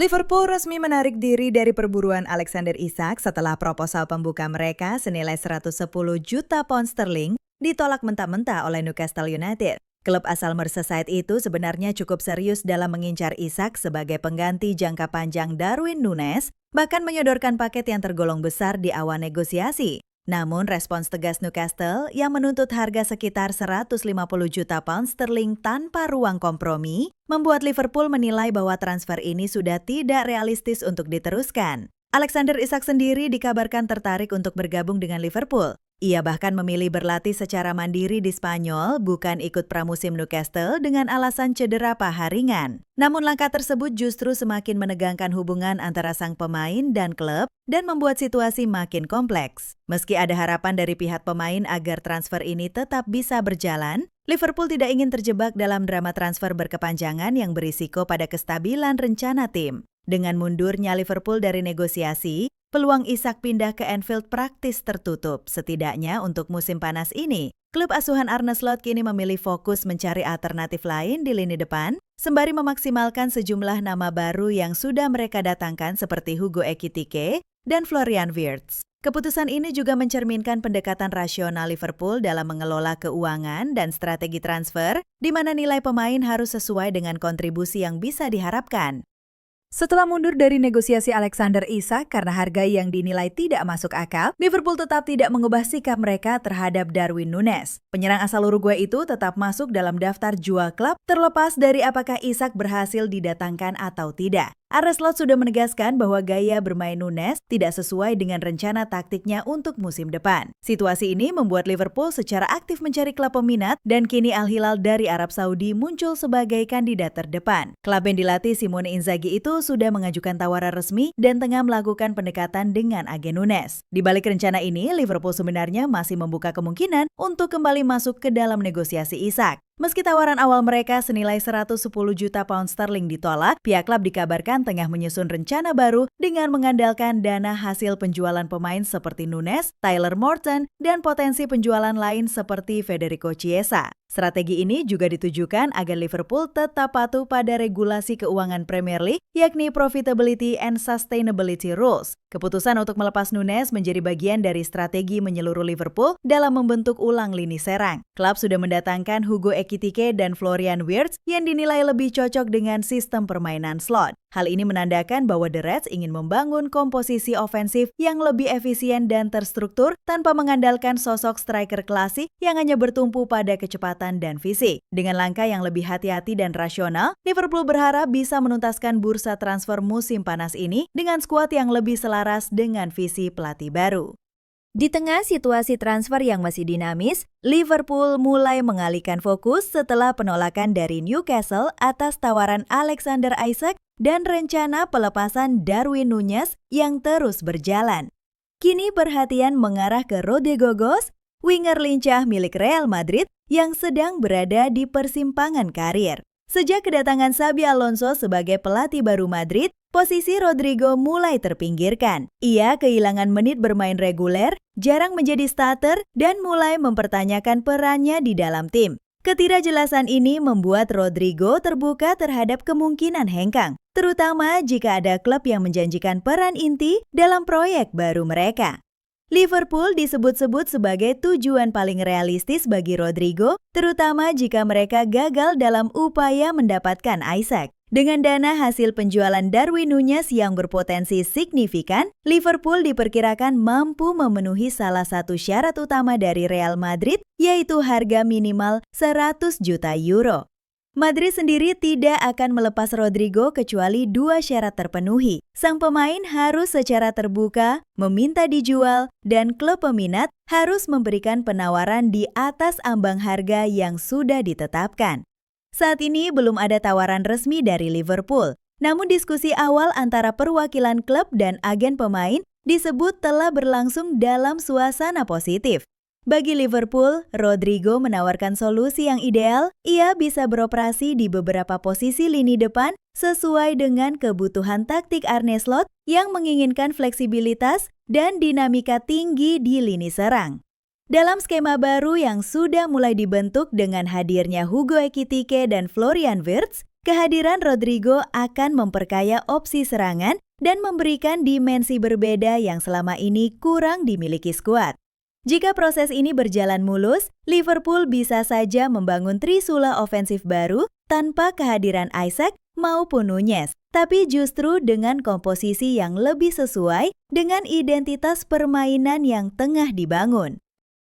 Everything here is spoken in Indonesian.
Liverpool resmi menarik diri dari perburuan Alexander Isak setelah proposal pembuka mereka senilai 110 juta pound sterling ditolak mentah-mentah oleh Newcastle United. Klub asal Merseyside itu sebenarnya cukup serius dalam mengincar Isak sebagai pengganti jangka panjang Darwin Núñez, bahkan menyodorkan paket yang tergolong besar di awal negosiasi. Namun respons tegas Newcastle yang menuntut harga sekitar 150 juta pound sterling tanpa ruang kompromi membuat Liverpool menilai bahwa transfer ini sudah tidak realistis untuk diteruskan. Alexander Isak sendiri dikabarkan tertarik untuk bergabung dengan Liverpool. Ia bahkan memilih berlatih secara mandiri di Spanyol, bukan ikut pramusim Newcastle dengan alasan cedera paha ringan. Namun langkah tersebut justru semakin menegangkan hubungan antara sang pemain dan klub dan membuat situasi makin kompleks. Meski ada harapan dari pihak pemain agar transfer ini tetap bisa berjalan, Liverpool tidak ingin terjebak dalam drama transfer berkepanjangan yang berisiko pada kestabilan rencana tim. Dengan mundurnya Liverpool dari negosiasi, peluang Isak pindah ke Anfield praktis tertutup, setidaknya untuk musim panas ini. Klub asuhan Arne Slot kini memilih fokus mencari alternatif lain di lini depan, sembari memaksimalkan sejumlah nama baru yang sudah mereka datangkan seperti Hugo Ekitike dan Florian Wirtz. Keputusan ini juga mencerminkan pendekatan rasional Liverpool dalam mengelola keuangan dan strategi transfer, di mana nilai pemain harus sesuai dengan kontribusi yang bisa diharapkan. Setelah mundur dari negosiasi Alexander Isak karena harga yang dinilai tidak masuk akal, Liverpool tetap tidak mengubah sikap mereka terhadap Darwin Núñez. Penyerang asal Uruguay itu tetap masuk dalam daftar jual klub terlepas dari apakah Isak berhasil didatangkan atau tidak. Arne Slot sudah menegaskan bahwa gaya bermain Núñez tidak sesuai dengan rencana taktiknya untuk musim depan. Situasi ini membuat Liverpool secara aktif mencari klub peminat dan kini Al Hilal dari Arab Saudi muncul sebagai kandidat terdepan. Klub yang dilatih Simone Inzaghi itu sudah mengajukan tawaran resmi dan tengah melakukan pendekatan dengan agen Núñez. Di balik rencana ini, Liverpool sebenarnya masih membuka kemungkinan untuk kembali masuk ke dalam negosiasi Isak. Meski tawaran awal mereka senilai 110 juta pound sterling ditolak, pihak klub dikabarkan tengah menyusun rencana baru dengan mengandalkan dana hasil penjualan pemain seperti Núñez, Tyler Morton, dan potensi penjualan lain seperti Federico Chiesa. Strategi ini juga ditujukan agar Liverpool tetap patuh pada regulasi keuangan Premier League, yakni Profitability and Sustainability Rules. Keputusan untuk melepas Núñez menjadi bagian dari strategi menyeluruh Liverpool dalam membentuk ulang lini serang. Klub sudah mendatangkan Hugo Ekitike dan Florian Wirtz yang dinilai lebih cocok dengan sistem permainan Slot. Hal ini menandakan bahwa The Reds ingin membangun komposisi ofensif yang lebih efisien dan terstruktur tanpa mengandalkan sosok striker klasik yang hanya bertumpu pada kecepatan dan fisik. Dengan langkah yang lebih hati-hati dan rasional, Liverpool berharap bisa menuntaskan bursa transfer musim panas ini dengan skuad yang lebih selaras dengan visi pelatih baru. Di tengah situasi transfer yang masih dinamis, Liverpool mulai mengalihkan fokus setelah penolakan dari Newcastle atas tawaran Alexander Isak dan rencana pelepasan Darwin Núñez yang terus berjalan. Kini perhatian mengarah ke Rodrigo Goes, winger lincah milik Real Madrid yang sedang berada di persimpangan karir. Sejak kedatangan Xabi Alonso sebagai pelatih baru Madrid, posisi Rodrigo mulai terpinggirkan. Ia kehilangan menit bermain reguler, jarang menjadi starter, dan mulai mempertanyakan perannya di dalam tim. Ketidakjelasan ini membuat Rodrigo terbuka terhadap kemungkinan hengkang, terutama jika ada klub yang menjanjikan peran inti dalam proyek baru mereka. Liverpool disebut-sebut sebagai tujuan paling realistis bagi Rodrigo, terutama jika mereka gagal dalam upaya mendapatkan Isak. Dengan dana hasil penjualan Darwin Núñez yang berpotensi signifikan, Liverpool diperkirakan mampu memenuhi salah satu syarat utama dari Real Madrid, yaitu harga minimal 100 juta euro. Madrid sendiri tidak akan melepas Rodrigo kecuali dua syarat terpenuhi. Sang pemain harus secara terbuka meminta dijual dan klub peminat harus memberikan penawaran di atas ambang harga yang sudah ditetapkan. Saat ini belum ada tawaran resmi dari Liverpool, namun diskusi awal antara perwakilan klub dan agen pemain disebut telah berlangsung dalam suasana positif. Bagi Liverpool, Rodrigo menawarkan solusi yang ideal. Ia bisa beroperasi di beberapa posisi lini depan sesuai dengan kebutuhan taktik Arne Slot yang menginginkan fleksibilitas dan dinamika tinggi di lini serang. Dalam skema baru yang sudah mulai dibentuk dengan hadirnya Hugo Ekitike dan Florian Wirtz, Kehadiran Rodrigo akan memperkaya opsi serangan dan memberikan dimensi berbeda yang selama ini kurang dimiliki skuad. Jika proses ini berjalan mulus, Liverpool bisa saja membangun trisula ofensif baru tanpa kehadiran Isak maupun Nunez, tapi justru dengan komposisi yang lebih sesuai dengan identitas permainan yang tengah dibangun.